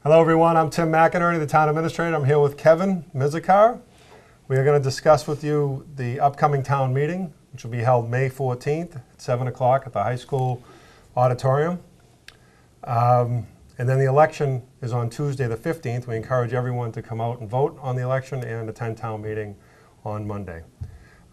Hello everyone, I'm Tim McInerney, the Town Administrator. I'm here with Kevin Mizikar. We are going to discuss with you the upcoming town meeting, which will be held May 14th at 7 o'clock at the high school auditorium. And then the election is on Tuesday the 15th. We encourage everyone to come out and vote on the election and attend town meeting on Monday.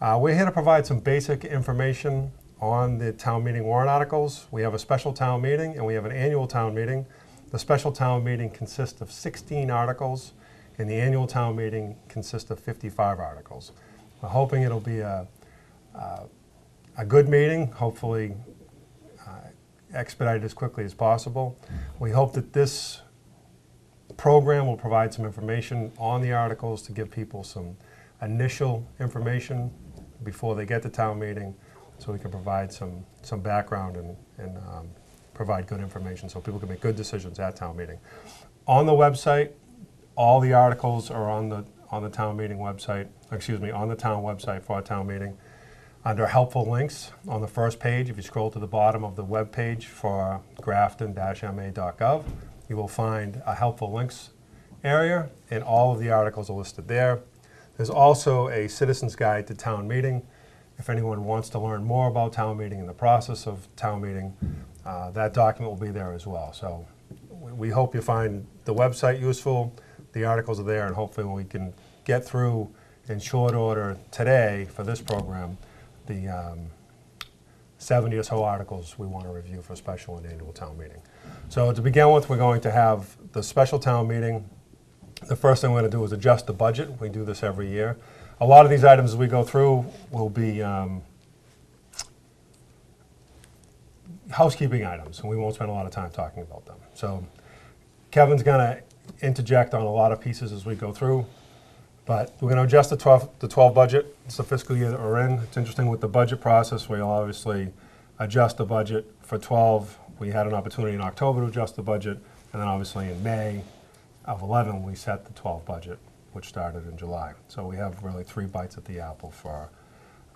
We're here to provide some basic information on the town meeting warrant articles. We have a special town meeting and we have an annual town meeting. The special town meeting consists of 16 articles and the annual town meeting consists of 55 articles. We're hoping it'll be a good meeting, hopefully expedited as quickly as possible. We hope that this program will provide some information on the articles to give people some initial information before they get to town meeting, so we can provide some background and provide good information so people can make good decisions at town meeting. On the website, all the articles are on the town meeting website, on the town website for our town meeting. Under helpful links on the first page, if you scroll to the bottom of the web page for grafton-ma.gov, you will find a helpful links area, and all of the articles are listed there. There's also a citizen's guide to town meeting. If anyone wants to learn more about town meeting and the process of town meeting, that document will be there as well. So we hope you find the website useful, the articles are there, and hopefully we can get through in short order today for this program the 70 or so articles we want to review for special and annual town meeting. So to begin with, we're going to have the special town meeting. The first thing we're going to do is adjust the budget. We do this every year. A lot of these items as we go through will be housekeeping items, and we won't spend a lot of time talking about them. So Kevin's going to interject on a lot of pieces as we go through, but we're going to adjust the 12 budget. It's the fiscal year that we're in. It's interesting with the budget process. We'll obviously adjust the budget for 12. We had an opportunity in October to adjust the budget, and then obviously in May of 11 we set the 12 budget, which started in July. So we have really 3 bites at the apple for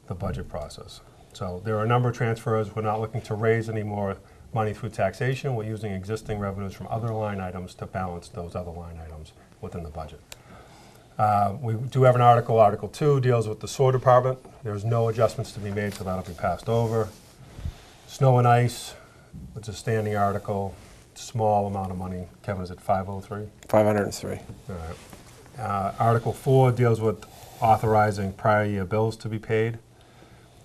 the budget process. So there are a number of transfers. We're not looking to raise any more money through taxation. We're using existing revenues from other line items to balance those other line items within the budget. We do have an article. Article 2 deals with the sewer department. There's no adjustments to be made, so that'll be passed over. Snow and ice, it's a standing article, small amount of money. Kevin, is it 503? 503. All right. Article 4 deals with authorizing prior year bills to be paid.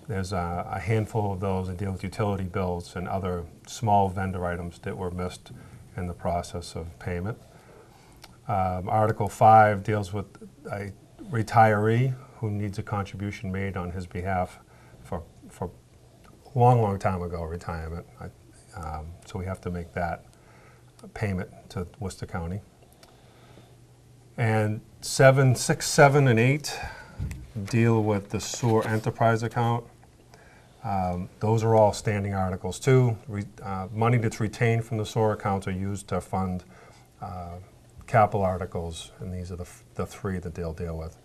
There's a handful of those that deal with utility bills and other small vendor items that were missed in the process of payment. Article 5 deals with a retiree who needs a contribution made on his behalf for a long time ago retirement. So we have to make that payment to Worcester County. And 6, 7, and 8 deal with the sewer enterprise account. Those are all standing articles too. Money that's retained from the sewer accounts are used to fund capital articles, and these are the 3 that they'll deal with.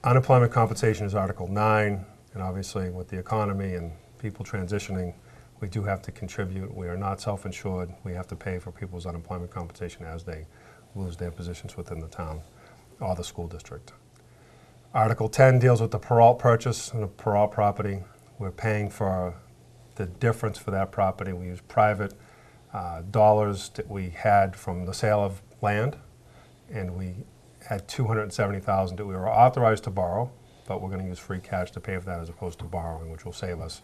Unemployment compensation is Article 9, and obviously with the economy and people transitioning, we do have to contribute. We are not self-insured. We have to pay for people's unemployment compensation as they lose their positions within the town or the school district. Article 10 deals with the Peralt purchase and the Peralt property. We're paying for the difference for that property. We use private dollars that we had from the sale of land, and we had $270,000 that we were authorized to borrow, but we're going to use free cash to pay for that as opposed to borrowing, which will save us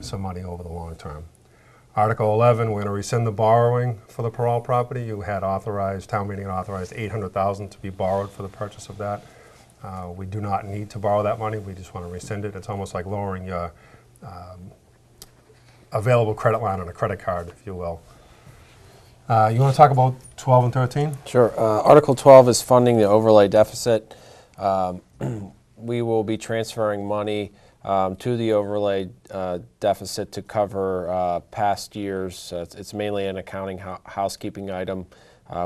some money over the long term. Article 11, we're going to rescind the borrowing for the Peralt property. You had authorized, town meeting authorized $800,000 to be borrowed for the purchase of that. We do not need to borrow that money. We just want to rescind it. It's almost like lowering your available credit line on a credit card, if you will. You want to talk about 12 and 13? Sure. Article 12 is funding the overlay deficit. We will be transferring money to the overlay deficit to cover past years. It's mainly an accounting housekeeping item.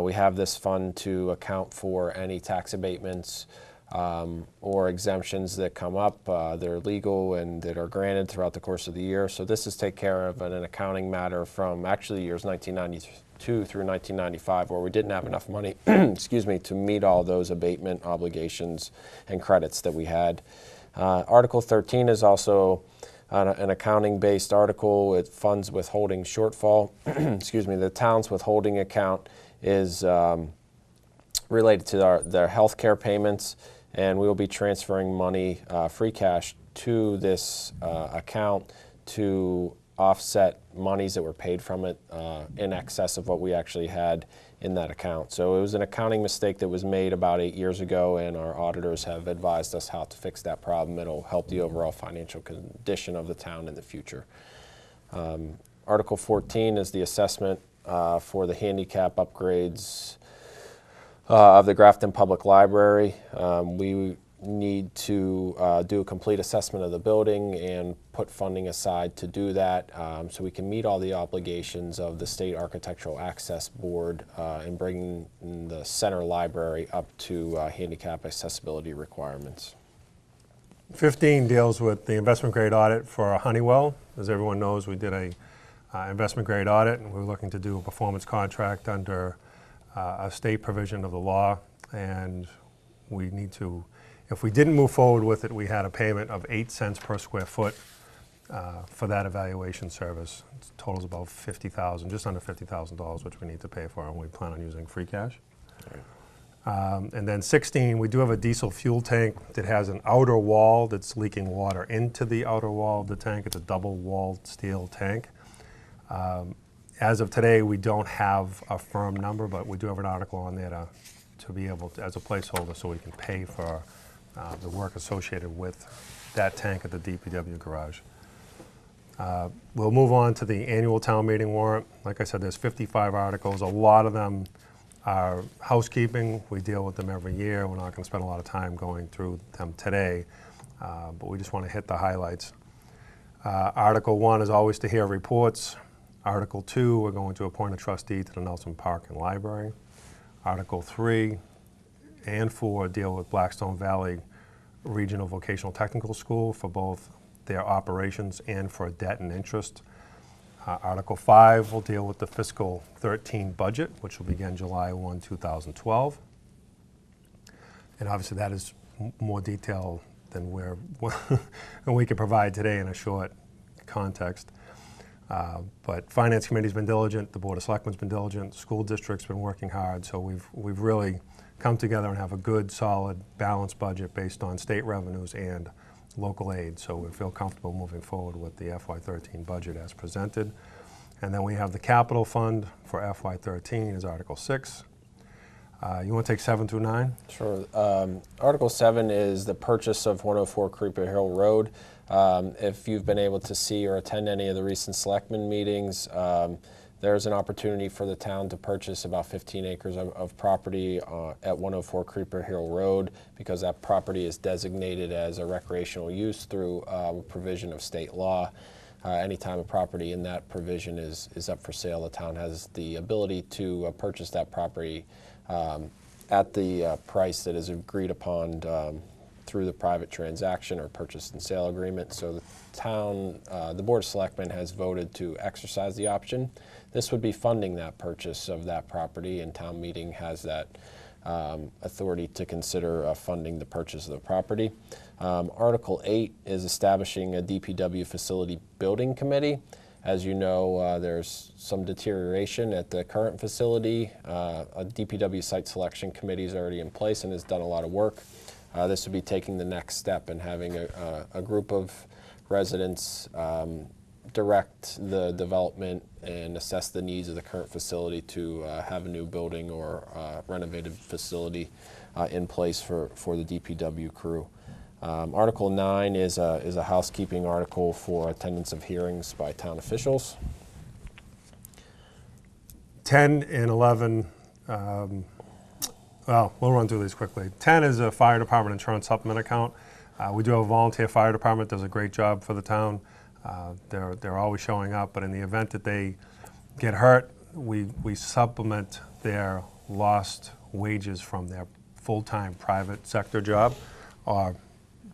We have this fund to account for any tax abatements or exemptions that come up that are legal and that are granted throughout the course of the year. So this is take care of an accounting matter from actually years 1992 through 1995, where we didn't have enough money, excuse me, to meet all those abatement obligations and credits that we had. Article 13 is also an accounting-based article. It funds withholding shortfall. Excuse me, the town's withholding account is related to their health care payments, and we will be transferring money, free cash, to this account to offset monies that were paid from it in excess of what we actually had in that account. So it was an accounting mistake that was made about 8 years ago, and our auditors have advised us how to fix that problem. It'll help the overall financial condition of the town in the future. Article 14 is the assessment for the handicap upgrades of the Grafton Public Library. We need to do a complete assessment of the building and put funding aside to do that, so we can meet all the obligations of the State Architectural Access Board in bringing the center library up to handicap accessibility requirements. 15 deals with the investment grade audit for Honeywell. As everyone knows, we did a investment grade audit, and we were looking to do a performance contract under a state provision of the law, and we need to, if we didn't move forward with it, we had a payment of 8 cents per square foot for that evaluation service. It totals about $50,000, just under $50,000, which we need to pay for, and we plan on using free cash. And then 16, we do have a diesel fuel tank that has an outer wall that's leaking water into the outer wall of the tank. It's a double-walled steel tank. As of today, we don't have a firm number, but we do have an article on there to be able to, as a placeholder, so we can pay for the work associated with that tank at the DPW garage. We'll move on to the annual town meeting warrant. Like I said, there's 55 articles. A lot of them are housekeeping. We deal with them every year. We're not going to spend a lot of time going through them today, but we just want to hit the highlights. Article 1 is always to hear reports. Article 2, we're going to appoint a trustee to the Nelson Park and Library. Article 3 and 4 deal with Blackstone Valley Regional Vocational Technical School for both their operations and for debt and interest. Article 5 will deal with the fiscal 13 budget, which will begin July 1, 2012. And obviously that is more detail than we can provide today in a short context. But Finance Committee's been diligent, the Board of Selectmen's been diligent, the school district's been working hard, so we've really come together and have a good, solid, balanced budget based on state revenues and local aid, so we feel comfortable moving forward with the FY13 budget as presented. And then we have the capital fund for FY13 is Article 6. You want to take 7 through 9? Sure. Article 7 is the purchase of 104 Creeper Hill Road. If you've been able to see or attend any of the recent selectmen meetings, there's an opportunity for the town to purchase about 15 acres of property at 104 Creeper Hill Road, because that property is designated as a recreational use through provision of state law. Anytime a property in that provision is up for sale, the town has the ability to purchase that property at the price that is agreed upon through the private transaction or purchase and sale agreement. So the town, the Board of Selectmen has voted to exercise the option. This would be funding that purchase of that property, and town meeting has that authority to consider funding the purchase of the property. Article 8 is establishing a DPW facility building committee. As you know, there's some deterioration at the current facility. A DPW site selection committee is already in place and has done a lot of work. This would be taking the next step and having a group of residents direct the development and assess the needs of the current facility to have a new building or renovated facility in place for the DPW crew. Article 9 is a housekeeping article for attendance of hearings by town officials. 10 and 11, well, we'll run through these quickly. 10 is a fire department insurance supplement account. We do have a volunteer fire department, does a great job for the town. They're always showing up, but in the event that they get hurt, we supplement their lost wages from their full-time private sector job or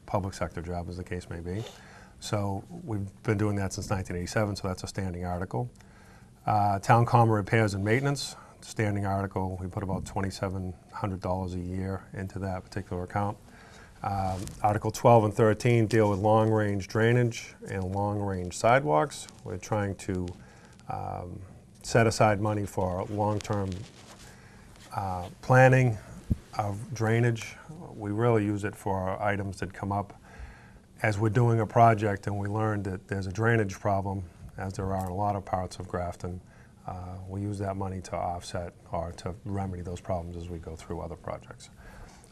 public sector job, as the case may be. So we've been doing that since 1987, so that's a standing article. Town common repairs and maintenance, standing article. We put about $2,700 a year into that particular account. Article 12 and 13 deal with long-range drainage and long-range sidewalks. We're trying to set aside money for long-term planning of drainage. We really use it for items that come up as we're doing a project and we learn that there's a drainage problem, as there are in a lot of parts of Grafton. We use that money to offset or to remedy those problems as we go through other projects.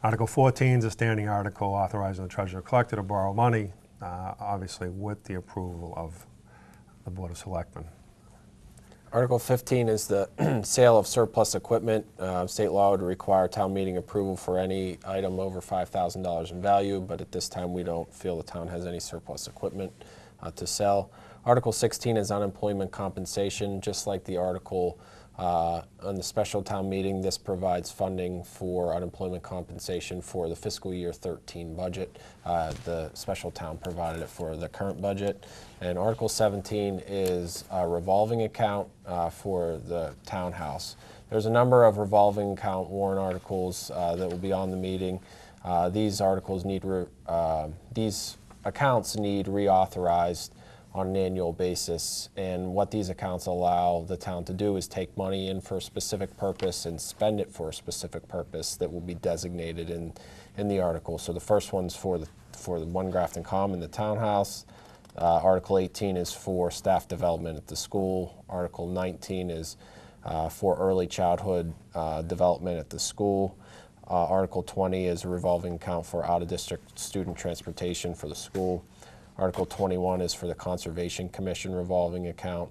Article 14 is a standing article authorizing the treasurer collector to borrow money, obviously with the approval of the Board of Selectmen. Article 15 is the sale of surplus equipment. State law would require town meeting approval for any item over $5,000 in value, but at this time we don't feel the town has any surplus equipment to sell. Article 16 is unemployment compensation. Just like the article on the special town meeting, this provides funding for unemployment compensation for the fiscal year 13 budget. The special town provided it for the current budget. And Article 17 is a revolving account for the townhouse. There's a number of revolving account warrant articles that will be on the meeting. These accounts need reauthorized on an annual basis, and what these accounts allow the town to do is take money in for a specific purpose and spend it for a specific purpose that will be designated in the article. So the first one's for the One Grafton Common, the townhouse. Article 18 is for staff development at the school. Article 19 is for early childhood development at the school. Article 20 is a revolving account for out-of-district student transportation for the school. Article 21 is for the Conservation Commission revolving account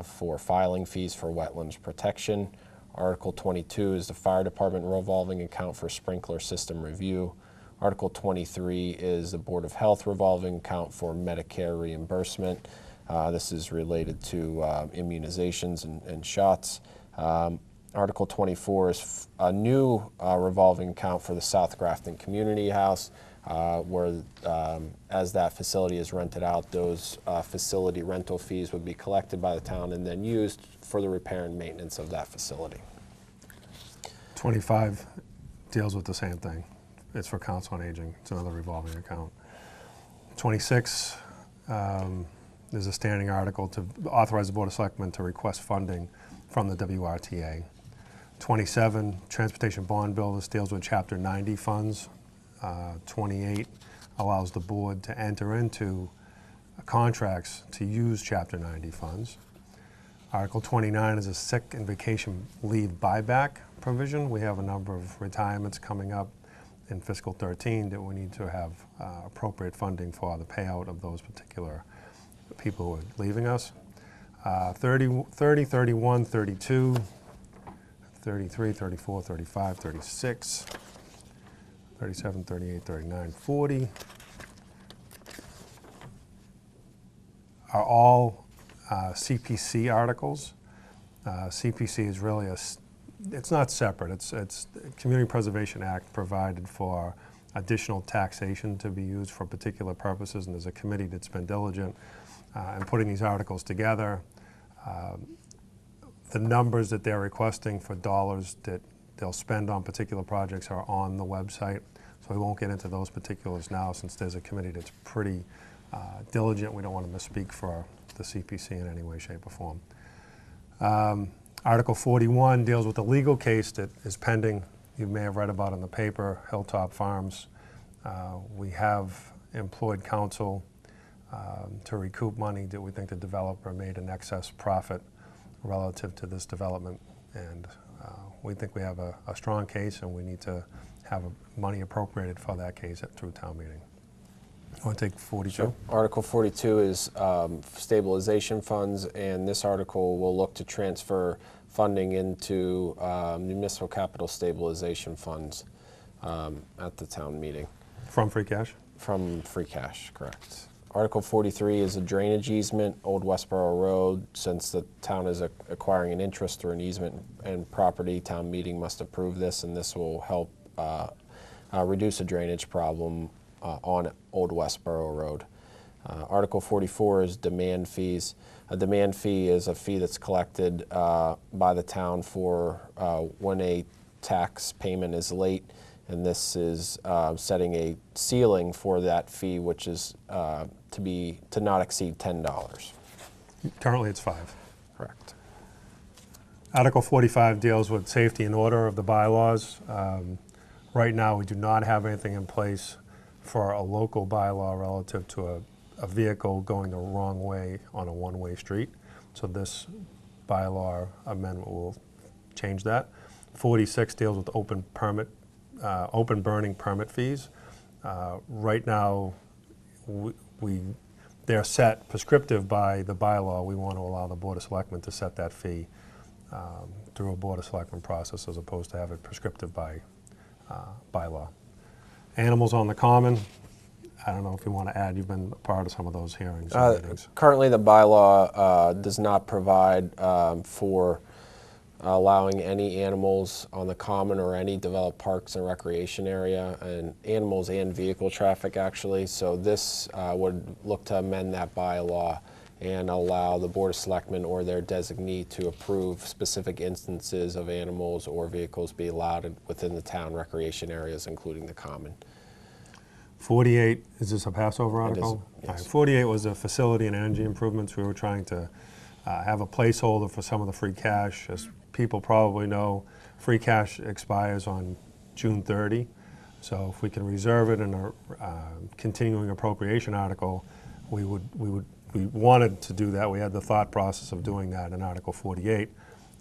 for filing fees for wetlands protection. Article 22 is the Fire Department revolving account for sprinkler system review. Article 23 is the Board of Health revolving account for Medicare reimbursement. This is related to immunizations and shots. Article 24 is a new revolving account for the South Grafton Community House, where as that facility is rented out, those facility rental fees would be collected by the town and then used for the repair and maintenance of that facility. 25 deals with the same thing. It's for Council on Aging. It's another revolving account. 26 is a standing article to authorize the Board of Selectmen to request funding from the WRTA. 27, Transportation Bond Bill. This deals with Chapter 90 funds. 28 allows the board to enter into contracts to use Chapter 90 funds. Article 29 is a sick and vacation leave buyback provision. We have a number of retirements coming up in fiscal 13 that we need to have appropriate funding for the payout of those particular people who are leaving us. 30, 31, 32, 33, 34, 35, 36, 37, 38, 39, 40 are all CPC articles. CPC is really it's not separate. It's the Community Preservation Act provided for additional taxation to be used for particular purposes, and there's a committee that's been diligent in putting these articles together. The numbers that they're requesting for dollars that they'll spend on particular projects are on the website, so we won't get into those particulars now since there's a committee that's pretty diligent. We don't want to misspeak for the CPC in any way, shape, or form. Article 41 deals with a legal case that is pending. You may have read about in the paper, Hilltop Farms. We have employed counsel to recoup money that we think the developer made an excess profit relative to this development, and we think we have a strong case and we need to have money appropriated for that case through town meeting. I want to take 42. Sure. Article 42 is stabilization funds, and this article will look to transfer funding into municipal capital stabilization funds at the town meeting. From free cash? From free cash, correct. Article 43 is a drainage easement, Old Westboro Road. Since the town is acquiring an interest through an easement and property, town meeting must approve this, and this will help reduce a drainage problem on Old Westboro Road. Article 44 is demand fees. A demand fee is a fee that's collected by the town for when a tax payment is late, and this is setting a ceiling for that fee, which is to not exceed $10. Currently, it's 5. Correct. Article 45 deals with safety and order of the bylaws. Right now, we do not have anything in place for a local bylaw relative to a vehicle going the wrong way on a one-way street. So this bylaw amendment will change that. 46 deals with open burning permit fees. Right now, they're set prescriptive by the bylaw. We want to allow the Board of Selectmen to set that fee through a Board of Selectmen process as opposed to have it prescriptive by bylaw. Animals on the common. I don't know if you want to add, you've been a part of some of those hearings. Or meetings. Currently, the bylaw does not provide for allowing any animals on the common or any developed parks and recreation area, and animals and vehicle traffic actually. So this would look to amend that bylaw and allow the Board of Selectmen or their designee to approve specific instances of animals or vehicles be allowed within the town recreation areas, including the common. 48, is this a Passover article? It is, yes. All right, 48 was the facility and energy improvements. We were trying to have a placeholder for some of the free cash. As people probably know, free cash expires on June 30. So if we can reserve it in a continuing appropriation article, we wanted to do that. We had the thought process of doing that in Article 48.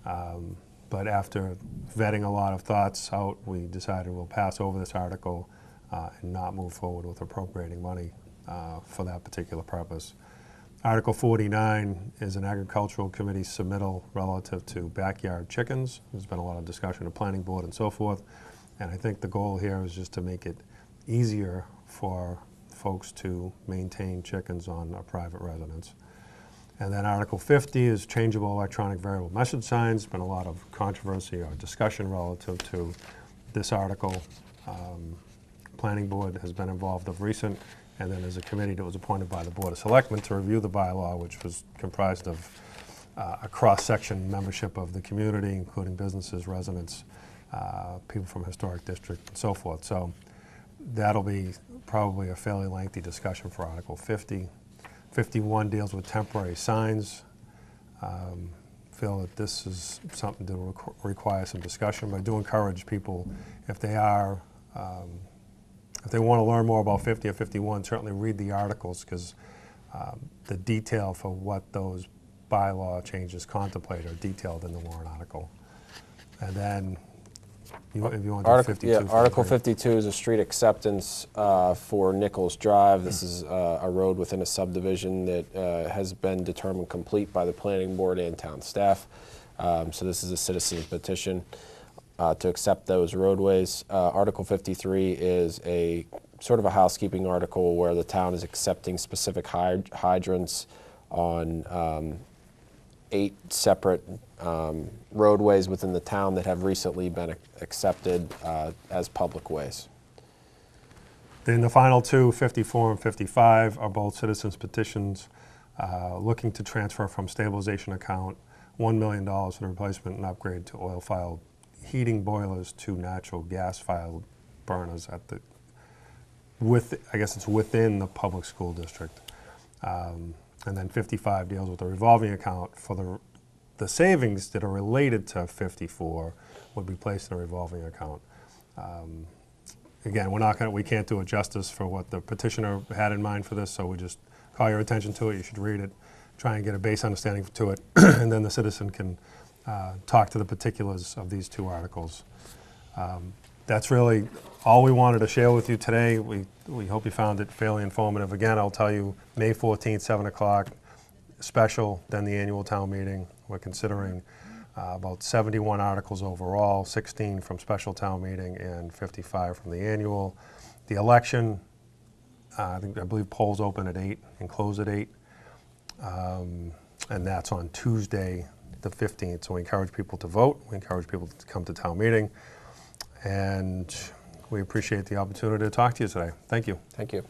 But after vetting a lot of thoughts out, we decided we'll pass over this article and not move forward with appropriating money for that particular purpose. Article 49 is an agricultural committee submittal relative to backyard chickens. There's been a lot of discussion at planning board and so forth, and I think the goal here is just to make it easier for folks to maintain chickens on a private residence. And then Article 50 is changeable electronic variable message signs. Been a lot of controversy or discussion relative to this article. Planning board has been involved of recent, and then there's a committee that was appointed by the Board of Selectmen to review the bylaw, which was comprised of a cross-section membership of the community, including businesses, residents, people from historic district, and so forth. So that'll be probably a fairly lengthy discussion for Article 50. 51 deals with temporary signs. Feel that this is something to require some discussion, but I do encourage people, if they are if they want to learn more about 50 or 51, certainly read the articles, because the detail for what those bylaw changes contemplate are detailed in the warrant article. And then, if you want to do 52. Yeah, Article 52 is a street acceptance for Nichols Drive. This is a road within a subdivision that has been determined complete by the planning board and town staff. So this is a citizen's petition to accept those roadways. Article 53 is a sort of a housekeeping article where the town is accepting specific hydrants on 8 separate roadways within the town that have recently been accepted as public ways. Then the final two, 54 and 55, are both citizens petitions looking to transfer from stabilization account $1 million for the replacement and upgrade to oil-fired heating boilers to natural gas-fired burners at the, I guess it's within the public school district. And then 55 deals with the revolving account for the savings that are related to 54 would be placed in a revolving account. Again, we can't do it justice for what the petitioner had in mind for this, so we just call your attention to it. You should read it, try and get a base understanding to it, and then the citizen can talk to the particulars of these two articles. That's really all we wanted to share with you today. We hope you found it fairly informative. Again, I'll tell you, May 14th, 7 o'clock, special, then the annual town meeting. We're considering about 71 articles overall, 16 from special town meeting and 55 from the annual. The election, I believe polls open at 8 and close at 8. And that's on Tuesday, the 15th. So we encourage people to vote. We encourage people to come to town meeting. And We appreciate the opportunity to talk to you today. Thank you. Thank you.